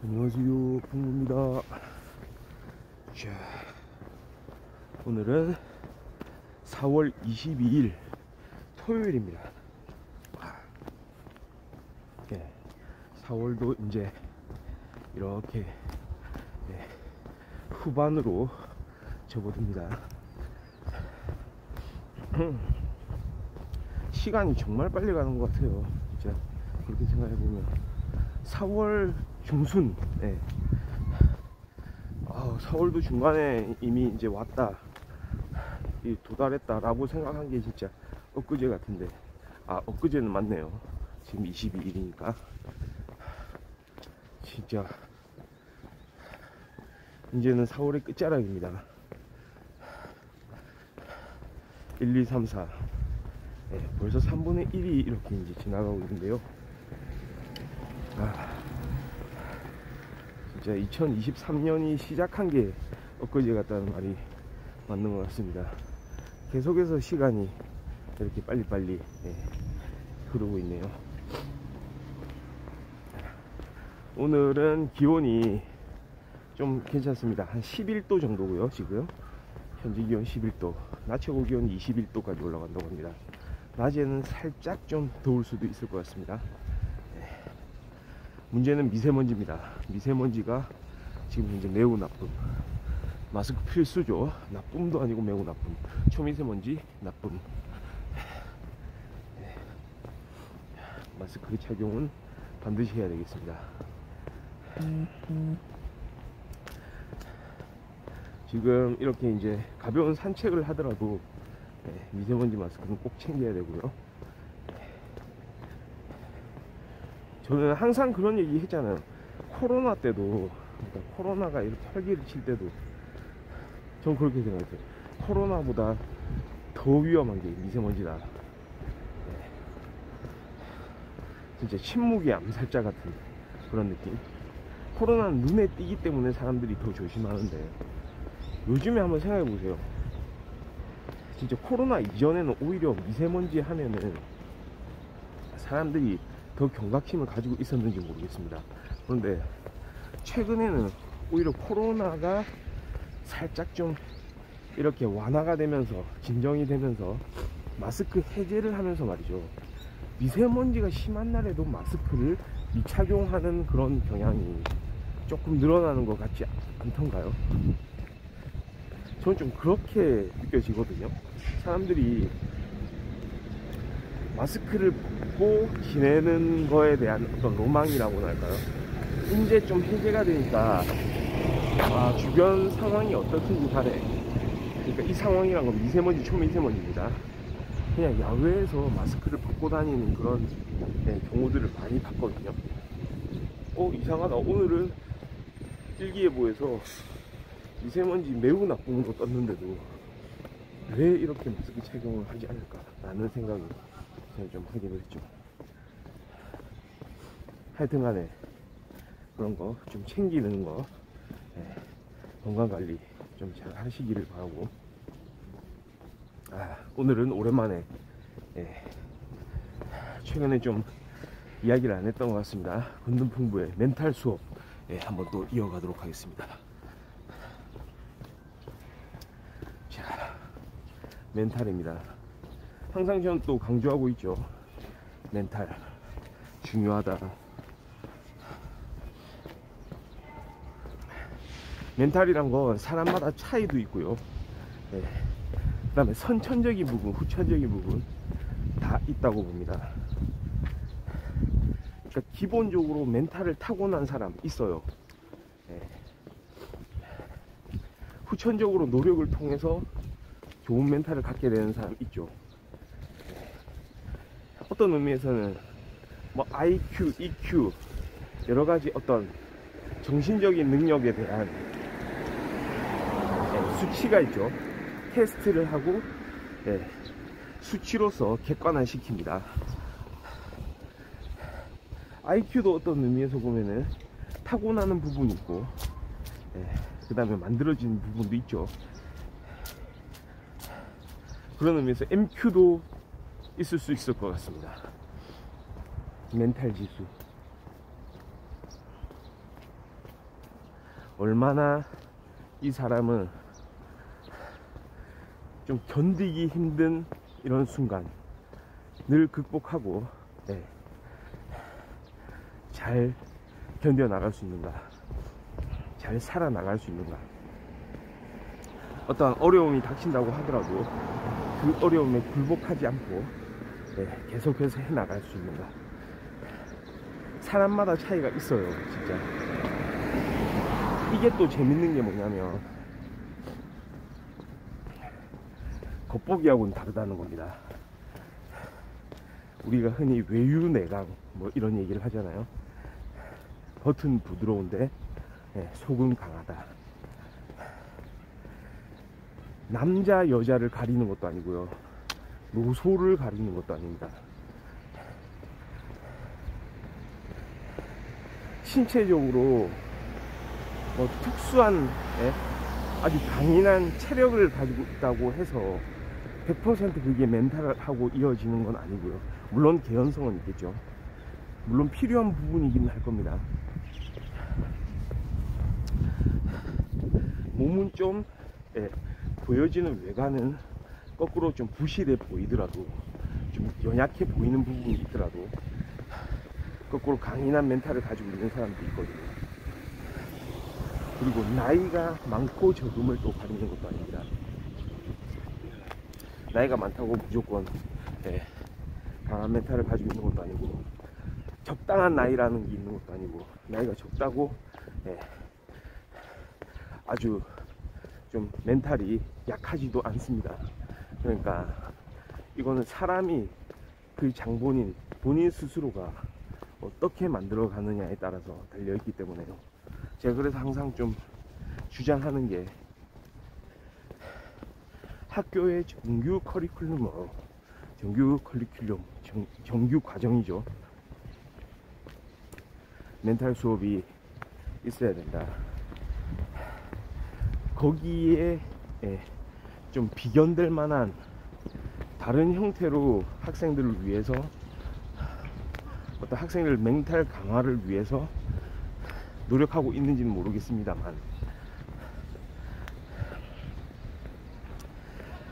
안녕하세요, 풍구입니다. 자, 오늘은 4월 22일 토요일입니다. 네, 4월도 이제 이렇게 후반으로 접어듭니다. 시간이 정말 빨리 가는 것 같아요. 진짜 그렇게 생각해보면 4월 중순, 4월도 중간에 이미 이제 왔다, 도달했다 라고 생각한 게 진짜 엊그제 같은데, 엊그제는 맞네요. 지금 22일이니까 진짜 이제는 4월의 끝자락입니다. 1, 2, 3, 4 벌써 3분의 1이 이렇게 이제 지나가고 있는데요. 진짜 2023년이 시작한 게 엊그제 같다는 말이 맞는 것 같습니다. 계속해서 시간이 이렇게 빨리빨리 흐르고 있네요. 오늘은 기온이 좀 괜찮습니다. 한 11도 정도고요. 지금 현재 기온 11도, 낮 최고 기온이 21도까지 올라간다고 합니다. 낮에는 살짝 좀 더울 수도 있을 것 같습니다. 문제는 미세먼지입니다. 미세먼지가 지금 현재 매우 나쁨. 마스크 필수죠. 나쁨도 아니고 매우 나쁨. 초미세먼지 나쁨. 마스크 착용은 반드시 해야 되겠습니다. 지금 이렇게 이제 가벼운 산책을 하더라도 미세먼지 마스크는 꼭 챙겨야 되고요. 저는 항상 그런 얘기 했잖아요. 코로나 때도, 그러니까 코로나가 이렇게 활기를 칠 때도 전 그렇게 생각했어요. 코로나보다 더 위험한 게 미세먼지다. 진짜 침묵의 암살자 같은 그런 느낌. 코로나는 눈에 띄기 때문에 사람들이 더 조심하는데, 요즘에 한번 생각해 보세요. 진짜 코로나 이전에는 오히려 미세먼지 하면은 사람들이 더 경각심을 가지고 있었는지 모르겠습니다. 그런데 최근에는 오히려 코로나가 살짝 좀 이렇게 완화가 되면서, 진정이 되면서 마스크 해제를 하면서 말이죠, 미세먼지가 심한 날에도 마스크를 미착용하는 그런 경향이 조금 늘어나는 것 같지 않던가요? 저는 좀 그렇게 느껴지거든요. 사람들이 마스크를 벗고 지내는 거에 대한 어떤 로망이라고나 할까요? 이제 좀 해제가 되니까 주변 상황이 어떻든지 간에, 그러니까 이 상황이란 건 미세먼지, 초미세먼지입니다. 그냥 야외에서 마스크를 벗고 다니는 그런 경우들을 많이 봤거든요. 이상하다. 오늘은 일기예보에서 미세먼지 매우 나쁨으로 떴는데도 왜 이렇게 마스크 착용을 하지 않을까 라는 생각이 저는 좀 하기도 했죠. 하여튼간에 그런 거 좀 챙기는 거, 건강관리 좀 잘 하시기를 바라고, 오늘은 오랜만에 최근에 좀 이야기를 안 했던 것 같습니다. 건든풍부의 멘탈 수업 한번 또 이어가도록 하겠습니다. 자, 멘탈입니다. 항상 저는 또 강조하고 있죠. 멘탈 중요하다. 멘탈이란 건 사람마다 차이도 있고요. 그 다음에 선천적인 부분, 후천적인 부분 다 있다고 봅니다. 그러니까 기본적으로 멘탈을 타고난 사람 있어요. 후천적으로 노력을 통해서 좋은 멘탈을 갖게 되는 사람 있죠. 어떤 의미에서는 뭐 IQ, EQ 여러가지 어떤 정신적인 능력에 대한 수치가 있죠. 테스트를 하고 수치로서 객관화 시킵니다. IQ도 어떤 의미에서 보면은 타고나는 부분이 있고, 그 다음에 만들어지는 부분도 있죠. 그런 의미에서 MQ도 있을 수 있을 것 같습니다. 멘탈 지수. 얼마나 이 사람은 좀 견디기 힘든 이런 순간 늘 극복하고 잘 견뎌나갈 수 있는가, 잘 살아나갈 수 있는가. 어떠한 어려움이 닥친다고 하더라도 그 어려움에 굴복하지 않고 계속해서 해나갈 수 있는가. 사람마다 차이가 있어요, 진짜. 이게 또 재밌는 게 뭐냐면 겉보기하고는 다르다는 겁니다. 우리가 흔히 외유내강 뭐 이런 얘기를 하잖아요. 겉은 부드러운데 속은 강하다. 남자 여자를 가리는 것도 아니고요, 노소를 가리는 것도 아닙니다. 신체적으로 뭐 특수한 아주 강인한 체력을 가지고 있다고 해서 100% 그게 멘탈하고 이어지는 건 아니고요. 물론 개연성은 있겠죠. 물론 필요한 부분이긴 할 겁니다. 몸은 좀 보여지는 외관은 거꾸로 좀 부실해 보이더라도, 좀 연약해 보이는 부분이 있더라도 거꾸로 강인한 멘탈을 가지고 있는 사람도 있거든요. 그리고 나이가 많고 적음을 또 가리는 것도 아닙니다. 나이가 많다고 무조건 강한 멘탈을 가지고 있는 것도 아니고, 적당한 나이라는 게 있는 것도 아니고, 나이가 적다고 아주 좀 멘탈이 약하지도 않습니다. 그러니까 이거는 사람이 그 장본인 본인 스스로가 어떻게 만들어 가느냐에 따라서 달려있기 때문에요. 제가 그래서 항상 좀 주장하는 게, 학교의 정규 커리큘럼, 정규 과정이죠. 멘탈 수업이 있어야 된다. 거기에 좀 비견될 만한 다른 형태로 학생들을 위해서, 어떤 학생들 멘탈 강화를 위해서 노력하고 있는지는 모르겠습니다만,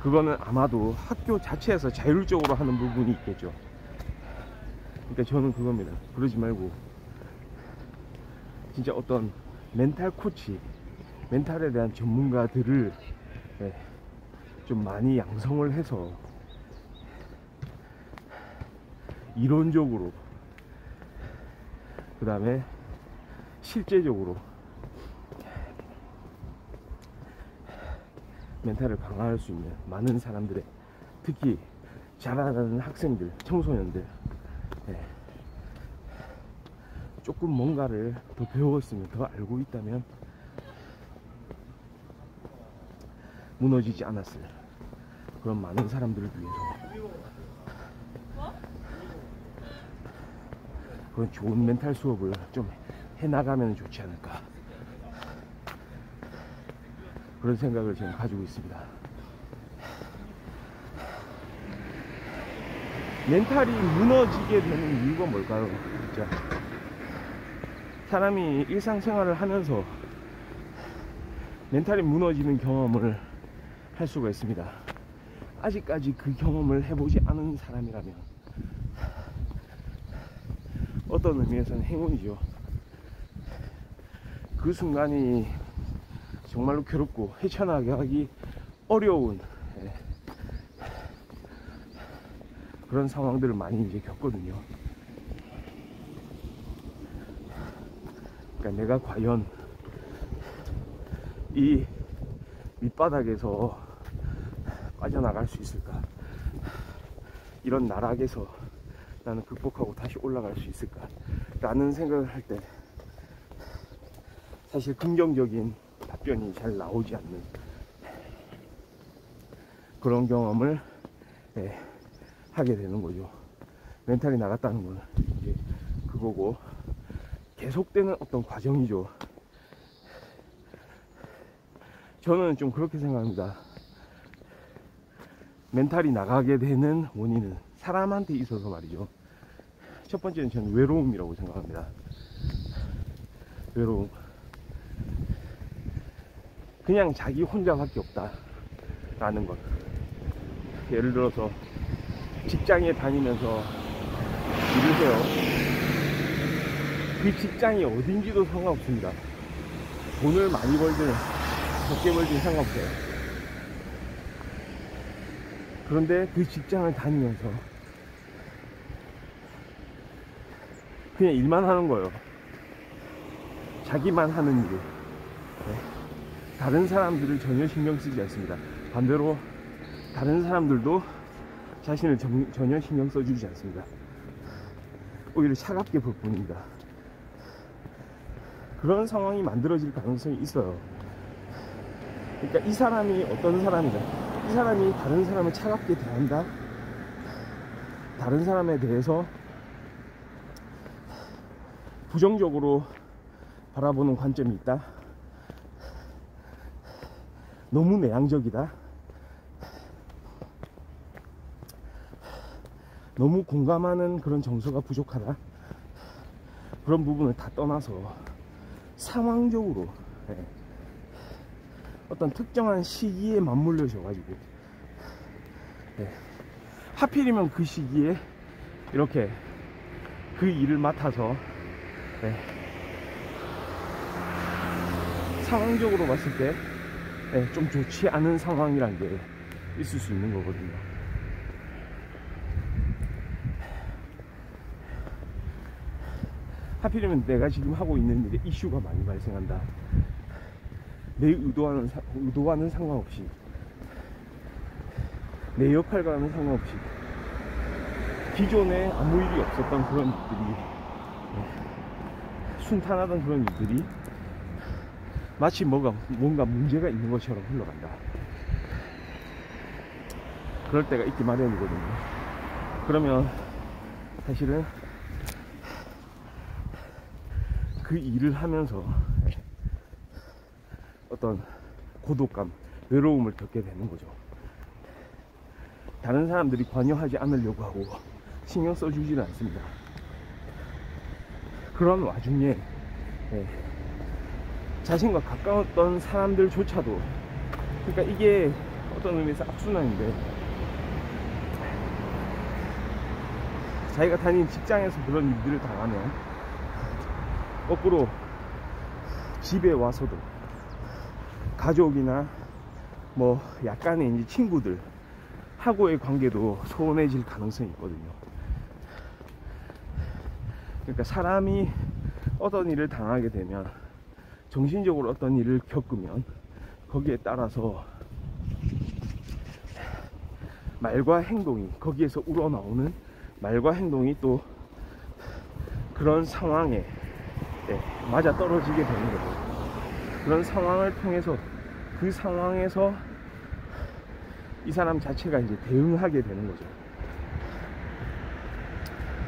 그거는 아마도 학교 자체에서 자율적으로 하는 부분이 있겠죠. 그러니까 저는 그겁니다. 그러지 말고 진짜 어떤 멘탈 코치, 멘탈에 대한 전문가들을 좀 많이 양성을 해서 이론적으로, 그 다음에 실제적으로 멘탈을 강화할 수 있는 많은 사람들의, 특히 자라나는 학생들, 청소년들, 조금 뭔가를 더 배웠으면, 더 알고 있다면 무너지지 않았을 그런 많은 사람들을 위해서 그런 좋은 멘탈 수업을 좀 해나가면 좋지 않을까, 그런 생각을 지금 가지고 있습니다. 멘탈이 무너지게 되는 이유가 뭘까요? 진짜 사람이 일상생활을 하면서 멘탈이 무너지는 경험을 할 수가 있습니다. 아직까지 그 경험을 해보지 않은 사람이라면 어떤 의미에서는 행운이죠. 그 순간이 정말로 괴롭고 헤쳐나가기 어려운 그런 상황들을 많이 이제 겪거든요. 그러니까 내가 과연 이 밑바닥에서 빠져나갈 수 있을까, 이런 나락에서 나는 극복하고 다시 올라갈 수 있을까 라는 생각을 할 때 사실 긍정적인 답변이 잘 나오지 않는 그런 경험을 하게 되는 거죠. 멘탈이 나갔다는 건 이제 그거고, 계속되는 어떤 과정이죠. 저는 좀 그렇게 생각합니다. 멘탈이 나가게 되는 원인은 사람한테 있어서 말이죠. 첫 번째는 저는 외로움이라고 생각합니다. 외로움. 그냥 자기 혼자밖에 없다 라는 것. 예를 들어서 직장에 다니면서 일을 해요. 그 직장이 어딘지도 상관없습니다. 돈을 많이 벌든 적게 벌든 상관없어요. 그런데 그 직장을 다니면서 그냥 일만 하는 거예요. 자기만 하는 일. 네. 다른 사람들을 전혀 신경 쓰지 않습니다. 반대로 다른 사람들도 자신을 전혀 신경 써주지 않습니다. 오히려 차갑게 볼 뿐입니다. 그런 상황이 만들어질 가능성이 있어요. 그러니까 이 사람이 어떤 사람이다, 이 사람이 다른 사람을 차갑게 대한다, 다른 사람에 대해서 부정적으로 바라보는 관점이 있다, 너무 내향적이다, 너무 공감하는 그런 정서가 부족하다, 그런 부분을 다 떠나서 상황적으로 어떤 특정한 시기에 맞물려져 가지고 하필이면 그 시기에 이렇게 그 일을 맡아서 상황적으로 봤을 때 좀 좋지 않은 상황이란 게 있을 수 있는 거거든요. 하필이면 내가 지금 하고 있는 일에 이슈가 많이 발생한다. 내 의도와는 상관없이, 내 역할과는 상관없이 기존에 아무 일이 없었던 그런 일들이, 순탄하던 그런 일들이 마치 뭔가 문제가 있는 것처럼 흘러간다. 그럴 때가 있기 마련이거든요. 그러면 사실은 그 일을 하면서 어떤 고독감, 외로움을 겪게 되는 거죠. 다른 사람들이 관여하지 않으려고 하고 신경 써주지는 않습니다. 그런 와중에 자신과 가까웠던 사람들조차도, 그러니까 이게 어떤 의미에서 악순환인데, 자기가 다닌 직장에서 그런 일들을 당하면 거꾸로 집에 와서도 가족이나 뭐 약간의 이제 친구들 하고의 관계도 소원해질 가능성이 있거든요. 그러니까 사람이 어떤 일을 당하게 되면, 정신적으로 어떤 일을 겪으면 거기에 따라서 말과 행동이, 거기에서 우러나오는 말과 행동이 또 그런 상황에 맞아 떨어지게 되는 거죠. 그런 상황을 통해서, 그 상황에서 이 사람 자체가 이제 대응하게 되는 거죠.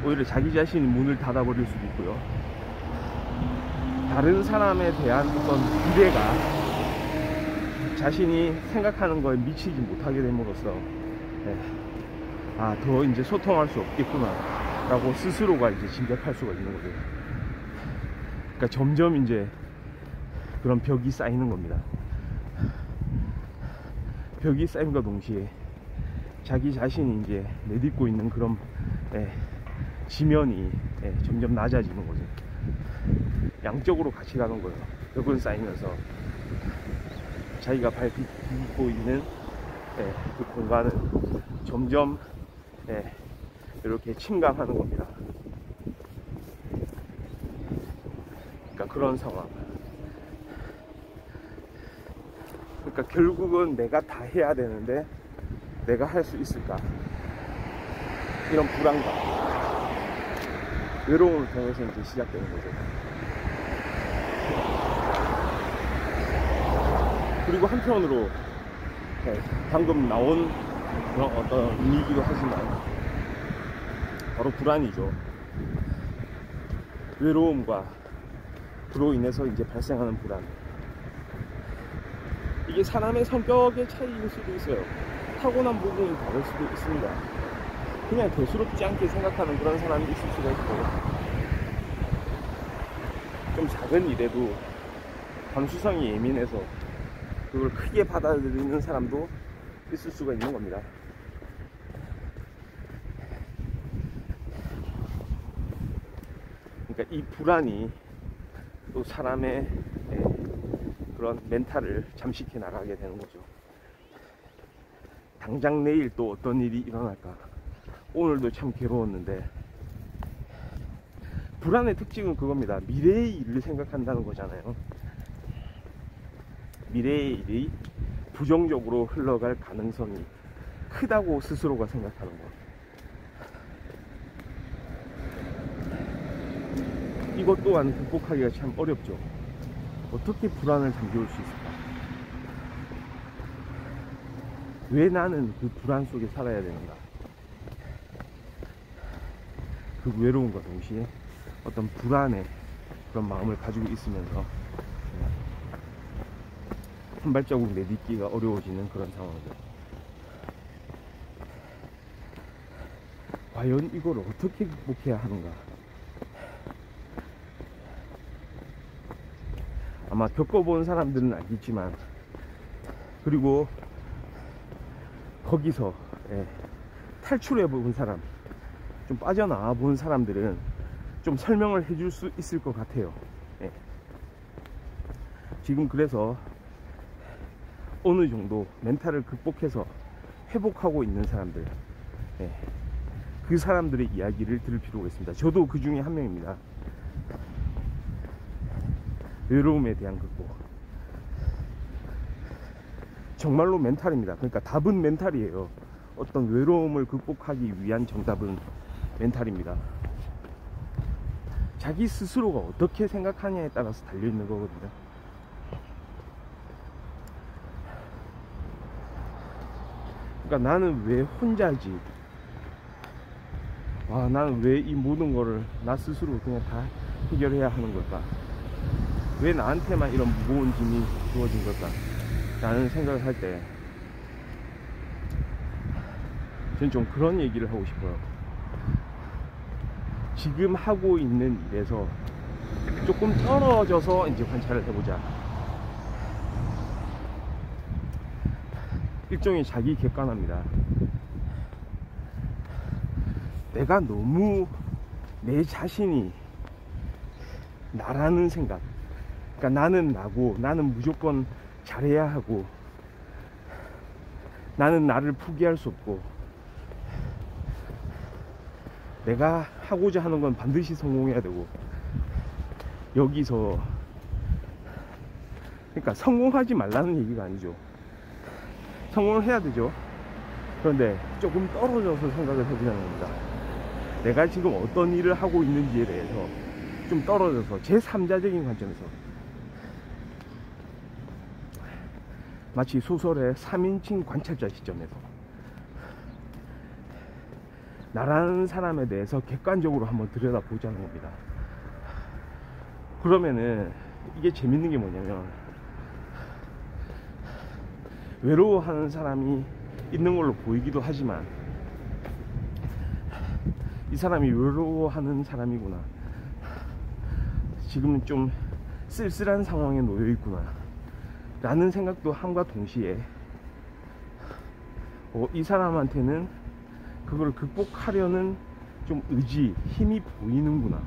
오히려 자기 자신이 문을 닫아버릴 수도 있고요. 다른 사람에 대한 어떤 기대가 자신이 생각하는 거에 미치지 못하게 됨으로써 더 이제 소통할 수 없겠구나 라고 스스로가 이제 짐작할 수가 있는 거죠. 그러니까 점점 이제 그런 벽이 쌓이는 겁니다. 벽이 쌓임과 동시에 자기 자신이 이제 내딛고 있는 그런 지면이 점점 낮아지는 거죠. 양쪽으로 같이 가는 거예요. 벽은 쌓이면서 자기가 밟고 있는 그 공간은 점점 이렇게 침강하는 겁니다. 그러니까 그런 상황. 그러니까 결국은 내가 다 해야 되는데 내가 할 수 있을까? 이런 불안감, 외로움을 통해서 이제 시작되는 거죠. 그리고 한편으로 방금 나온 그런 어떤 의미이기도 하지만 바로 불안이죠. 외로움과 그로 인해서 이제 발생하는 불안. 이게 사람의 성격의 차이일 수도 있어요. 타고난 부분이 다를 수도 있습니다. 그냥 대수롭지 않게 생각하는 그런 사람이 있을 수가 있고, 좀 작은 일에도 감수성이 예민해서 그걸 크게 받아들이는 사람도 있을 수가 있는 겁니다. 그러니까 이 불안이 또 사람의 그런 멘탈을 잠식해 나가게 되는 거죠. 당장 내일 또 어떤 일이 일어날까. 오늘도 참 괴로웠는데, 불안의 특징은 그겁니다. 미래의 일을 생각한다는 거잖아요. 미래의 일이 부정적으로 흘러갈 가능성이 크다고 스스로가 생각하는 것. 이것 또한 극복하기가 참 어렵죠. 어떻게 불안을 잠재울 수 있을까? 왜 나는 그 불안 속에 살아야 되는가? 그 외로움과 동시에 어떤 불안의 그런 마음을 가지고 있으면서 한 발자국 내딛기가 어려워지는 그런 상황들. 과연 이걸 어떻게 극복해야 하는가? 아마 겪어본 사람들은 알겠지만, 그리고 거기서 탈출해 본 사람, 좀 빠져나와 본 사람들은 좀 설명을 해줄 수 있을 것 같아요. 지금 그래서 어느 정도 멘탈을 극복해서 회복하고 있는 사람들, 그 사람들의 이야기를 들을 필요가 있습니다. 저도 그 중에 한 명입니다. 외로움에 대한 극복, 정말로 멘탈입니다. 그러니까 답은 멘탈이에요. 어떤 외로움을 극복하기 위한 정답은 멘탈입니다. 자기 스스로가 어떻게 생각하냐에 따라서 달려있는 거거든요. 그러니까 나는 왜 혼자지? 나는 왜 이 모든 거를 나 스스로 그냥 다 해결해야 하는 걸까? 왜 나한테만 이런 무거운 짐이 주어진 걸까? 라는 생각을 할 때 저는 좀 그런 얘기를 하고 싶어요. 지금 하고 있는 일에서 조금 떨어져서 이제 관찰을 해보자. 일종의 자기 객관화입니다. 내가 너무 내 자신이 나라는 생각, 그러니까 나는 나고, 나는 무조건 잘해야 하고, 나는 나를 포기할 수 없고, 내가 하고자 하는 건 반드시 성공해야 되고, 여기서 그러니까 성공하지 말라는 얘기가 아니죠. 성공을 해야 되죠. 그런데 조금 떨어져서 생각을 해보자는 겁니다. 내가 지금 어떤 일을 하고 있는지에 대해서 좀 떨어져서 제3자적인 관점에서, 마치 소설의 3인칭 관찰자 시점에서 나라는 사람에 대해서 객관적으로 한번 들여다보자는 겁니다. 그러면은 이게 재밌는 게 뭐냐면, 외로워하는 사람이 있는 걸로 보이기도 하지만, 이 사람이 외로워하는 사람이구나, 지금 좀 쓸쓸한 상황에 놓여 있구나 라는 생각도 함과 동시에 이 사람한테는 그걸 극복하려는 좀 의지, 힘이 보이는구나,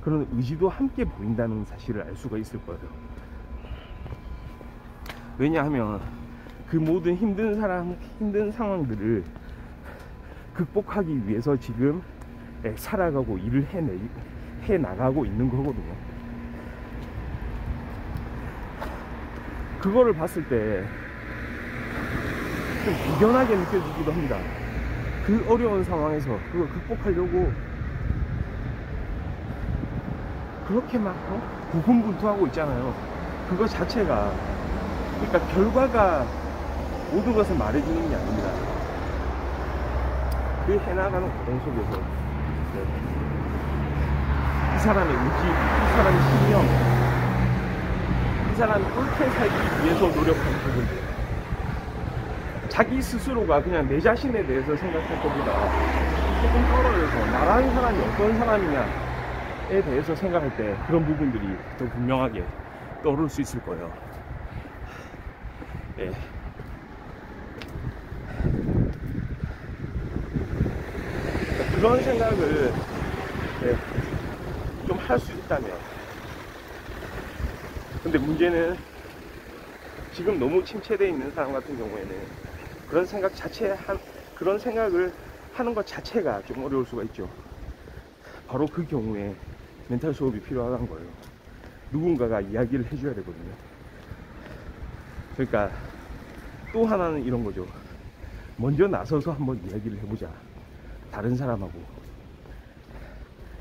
그런 의지도 함께 보인다는 사실을 알 수가 있을 거예요. 왜냐하면 그 모든 힘든 상황들을 극복하기 위해서 지금 살아가고 일을 해나가고 있는 거거든요. 그거를 봤을 때 좀 비견하게 느껴지기도 합니다. 그 어려운 상황에서 그걸 극복하려고 그렇게 막 고군분투하고 있잖아요. 그거 자체가, 그러니까 결과가 모든 것을 말해주는 게 아닙니다. 그 해나가는 과정 속에서 이 사람의 의지, 이 사람의 신념, 이 사람이 옳게 살기 위해서 노력하는 부분들, 자기 스스로가 그냥 내 자신에 대해서 생각할 것보다 조금 떨어져서 나라는 사람이 어떤 사람이냐에 대해서 생각할 때 그런 부분들이 더 분명하게 떠오를 수 있을 거예요. 예. 그런 생각을 좀 할 수 있다면. 근데 문제는 지금 너무 침체되어 있는 사람 같은 경우에는 그런 생각을 하는 것 자체가 좀 어려울 수가 있죠. 바로 그 경우에 멘탈 수업이 필요한 거예요. 누군가가 이야기를 해줘야 되거든요. 그러니까 또 하나는 이런 거죠. 먼저 나서서 한번 이야기를 해보자, 다른 사람하고.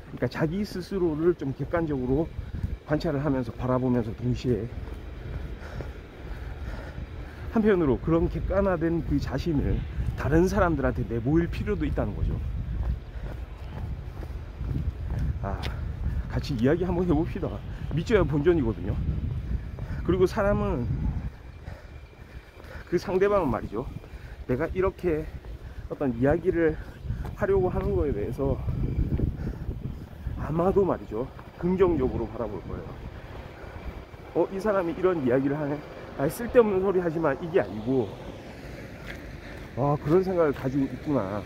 그러니까 자기 스스로를 좀 객관적으로 관찰을 하면서 바라보면서 동시에 한편으로 그런 객관화된 그 자신을 다른 사람들한테 내보일 필요도 있다는 거죠. 같이 이야기 한번 해봅시다. 믿져야 본전이거든요. 그리고 사람은 그 상대방은 말이죠, 내가 이렇게 어떤 이야기를 하려고 하는 거에 대해서 아마도 말이죠, 긍정적으로 바라볼 거예요. 이 사람이 이런 이야기를 하네, 쓸데없는 소리 하지만 이게 아니고, 그런 생각을 가지고 있구나.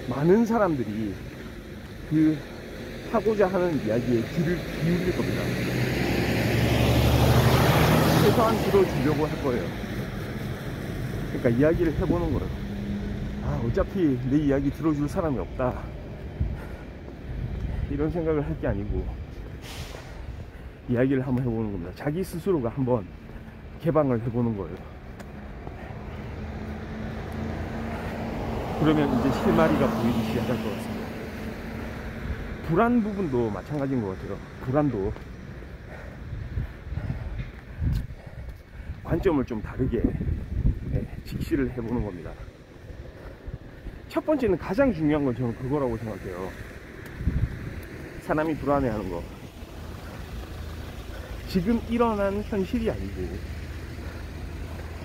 많은 사람들이 그 하고자 하는 이야기에 귀를 기울일 겁니다. 최소한 들어주려고 할 거예요. 그러니까 이야기를 해보는 거예요. 어차피 내 이야기 들어줄 사람이 없다, 이런 생각을 할 게 아니고 이야기를 한번 해보는 겁니다. 자기 스스로가 한번 개방을 해보는 거예요. 그러면 이제 실마리가 보이기 시작할 것 같습니다. 불안 부분도 마찬가지인 것 같아요. 불안도 관점을 좀 다르게 직시를 해보는 겁니다. 첫 번째는 가장 중요한 건 저는 그거라고 생각해요. 사람이 불안해하는 거, 지금 일어난 현실이 아니고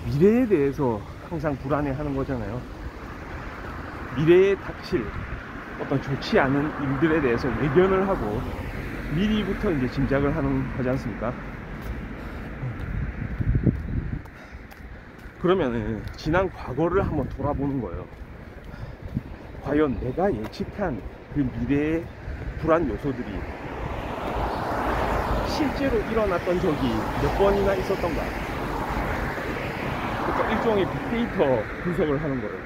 미래에 대해서 항상 불안해하는 거잖아요. 미래에 닥칠 어떤 좋지 않은 일들에 대해서 예견을 하고 미리부터 이제 짐작을 하는 거지 않습니까? 그러면은 지난 과거를 한번 돌아보는 거예요. 과연 내가 예측한 그 미래의 불안 요소들이 실제로 일어났던 적이 몇 번이나 있었던가. 그러니까 일종의 빅데이터 분석을 하는 거예요.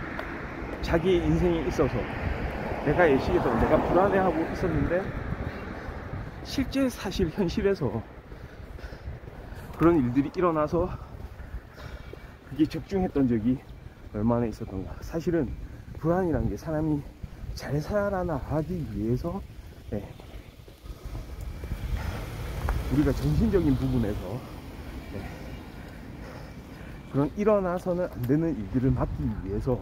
자기의 인생에 있어서 내가 예측했던, 내가 불안해하고 있었는데 실제 사실 현실에서 그런 일들이 일어나서 그게 적중했던 적이 얼마나 있었던가. 사실은 불안이라는 게 사람이 잘 살아나가기 위해서 우리가 정신적인 부분에서 그런 일어나서는 안 되는 일들을 막기 위해서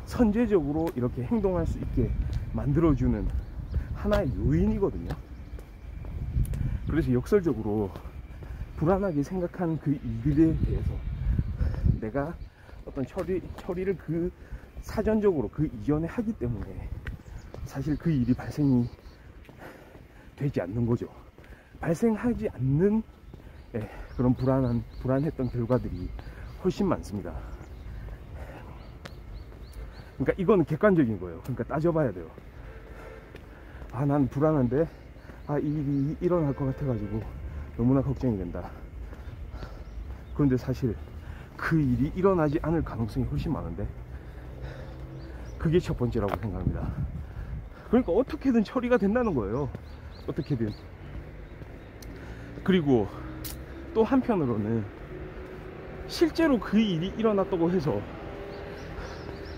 선제적으로 이렇게 행동할 수 있게 만들어주는 하나의 요인이거든요. 그래서 역설적으로 불안하게 생각한 그 일들에 대해서 내가 어떤 처리를 그 사전적으로 그 이전에 하기 때문에 사실 그 일이 발생이 되지 않는 거죠. 발생하지 않는 그런 불안했던 결과들이 훨씬 많습니다. 그러니까 이거는 객관적인 거예요. 그러니까 따져봐야 돼요. 난 불안한데 이 일이 일어날 것 같아가지고 너무나 걱정이 된다. 그런데 사실 그 일이 일어나지 않을 가능성이 훨씬 많은데, 그게 첫 번째라고 생각합니다. 그러니까 어떻게든 처리가 된다는 거예요. 어떻게든. 그리고 또 한편으로는 실제로 그 일이 일어났다고 해서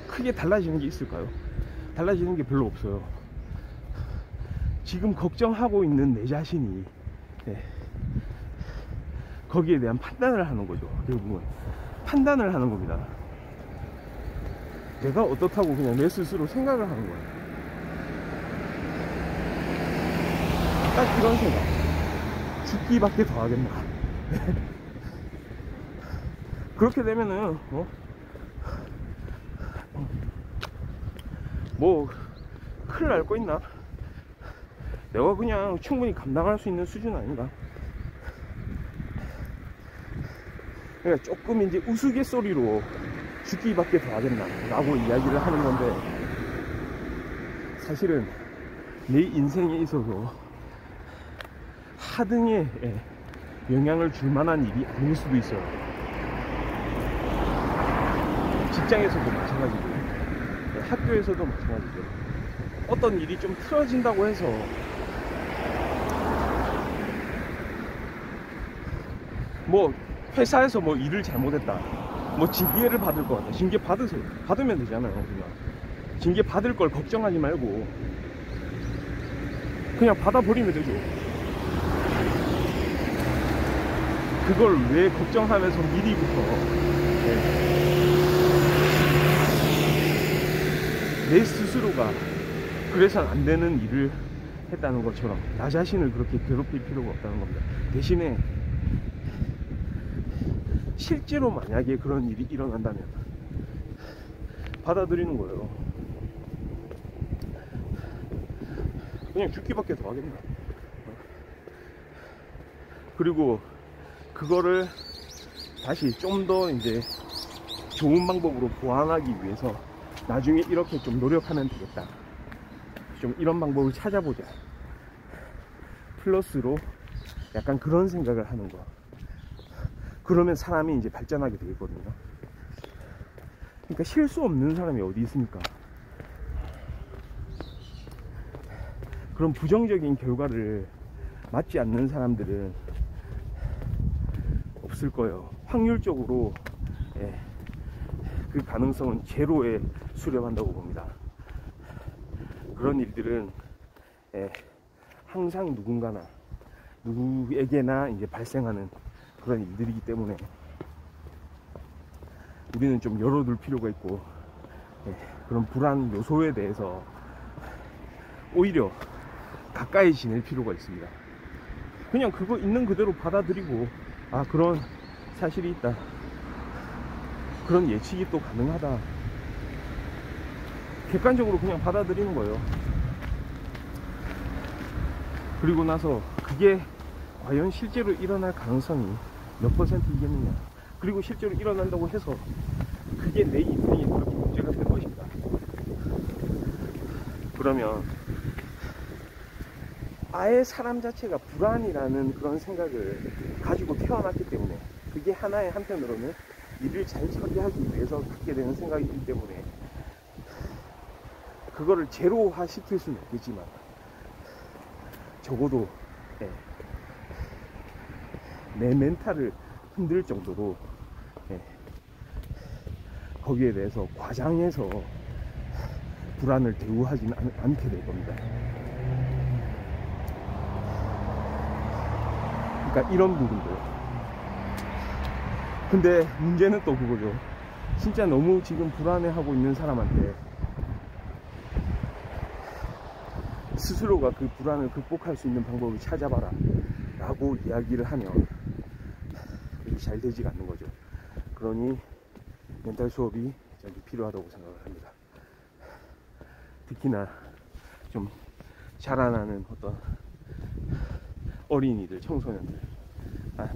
크게 달라지는 게 있을까요? 달라지는 게 별로 없어요. 지금 걱정하고 있는 내 자신이 거기에 대한 판단을 하는 거죠. 결국은 판단을 하는 겁니다. 내가 어떻다고 그냥 내 스스로 생각을 하는 거예요. 딱 이런 생각. 죽기밖에 더 하겠나. 그렇게 되면은 뭐 큰일 날 거 있나? 내가 그냥 충분히 감당할 수 있는 수준 아닌가? 그러니까 조금 이제 우스갯소리로 죽기밖에 더 하겠나 라고 이야기를 하는 건데, 사실은 내 인생에 있어서 하등에 영향을 줄 만한 일이 아닐 수도 있어요. 직장에서도 마찬가지고 학교에서도 마찬가지죠. 어떤 일이 좀 틀어진다고 해서 뭐 회사에서 뭐 일을 잘못했다, 뭐 징계를 받을 것 같다, 징계 받으세요. 받으면 되잖아요. 그냥 징계 받을 걸 걱정하지 말고 그냥 받아버리면 되죠. 그걸 왜 걱정하면서 미리부터 내 스스로가 그래서는 안 되는 일을 했다는 것처럼 나 자신을 그렇게 괴롭힐 필요가 없다는 겁니다. 대신에 실제로 만약에 그런 일이 일어난다면 받아들이는 거예요. 그냥 죽기밖에 더 하겠나. 그리고 그거를 다시 좀 더 이제 좋은 방법으로 보완하기 위해서 나중에 이렇게 좀 노력하면 되겠다, 좀 이런 방법을 찾아보자, 플러스로 약간 그런 생각을 하는 거. 그러면 사람이 이제 발전하게 되거든요. 그러니까 실수 없는 사람이 어디 있습니까? 그런 부정적인 결과를 맞지 않는 사람들은 없을 거예요. 확률적으로 그 가능성은 제로에 수렴한다고 봅니다. 그런 일들은 항상 누군가나 누구에게나 이제 발생하는 그런 일들이기 때문에 우리는 좀 열어둘 필요가 있고, 그런 불안 요소에 대해서 오히려 가까이 지낼 필요가 있습니다. 그냥 그거 있는 그대로 받아들이고, 아, 그런 사실이 있다, 그런 예측이 또 가능하다, 객관적으로 그냥 받아들이는 거예요. 그리고 나서 그게 과연 실제로 일어날 가능성이 몇 %이겠느냐, 그리고 실제로 일어난다고 해서 그게 내 인생에 그렇게 문제가 될 것인가. 그러면 아예 사람 자체가 불안이라는 그런 생각을 가지고 태어났기 때문에, 그게 하나의 한편으로는 일을 잘 처리하기 위해서 갖게 되는 생각이기 때문에 그거를 제로화 시킬 수는 없겠지만 적어도 내 멘탈을 흔들 정도로 거기에 대해서 과장해서 불안을 대우하지는 않게 될 겁니다. 그러니까 이런 부분들. 근데 문제는 또 그거죠. 진짜 너무 지금 불안해하고 있는 사람한테 스스로가 그 불안을 극복할 수 있는 방법을 찾아봐라 라고 이야기를 하면 그게 잘 되지가 않는 거죠. 그러니 멘탈 수업이 필요하다고 생각을 합니다. 특히나 좀 자라나는 어떤 어린이들, 청소년들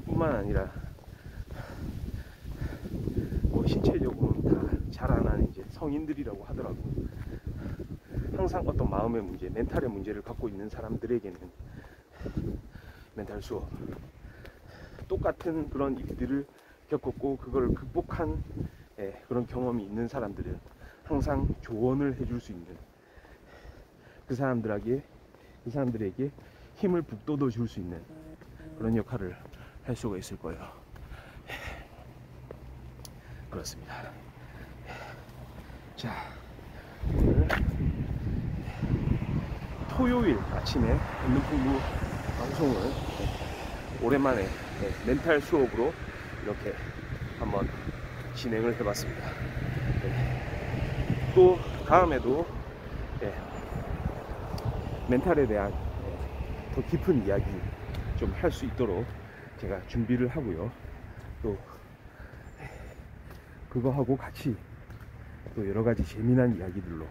뿐만 아니라 뭐 신체적으로는 다 자라나는 이제 성인들이라고 하더라도 항상 어떤 마음의 문제, 멘탈의 문제를 갖고 있는 사람들에게는 멘탈 수업, 똑같은 그런 일들을 겪었고 그걸 극복한 그런 경험이 있는 사람들은 항상 조언을 해줄 수 있는, 그 사람들에게 힘을 북돋워 줄 수 있는 그런 역할을 할 수가 있을 거예요. 그렇습니다. 자, 오늘 토요일 아침에 있는풍부 방송을 오랜만에 멘탈 수업으로 이렇게 한번 진행을 해봤습니다. 또 다음에도 멘탈에 대한 더 깊은 이야기 좀 할 수 있도록 제가 준비를 하고요. 또 그거하고 같이 또 여러가지 재미난 이야기들로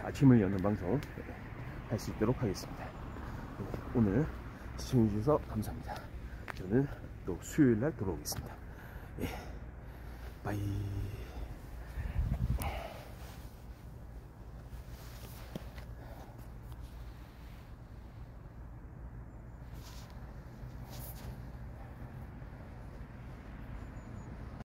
아침을 여는 방송 할 수 있도록 하겠습니다. 오늘 시청해주셔서 감사합니다. 저는 또 수요일날 돌아오겠습니다. 예, 바이.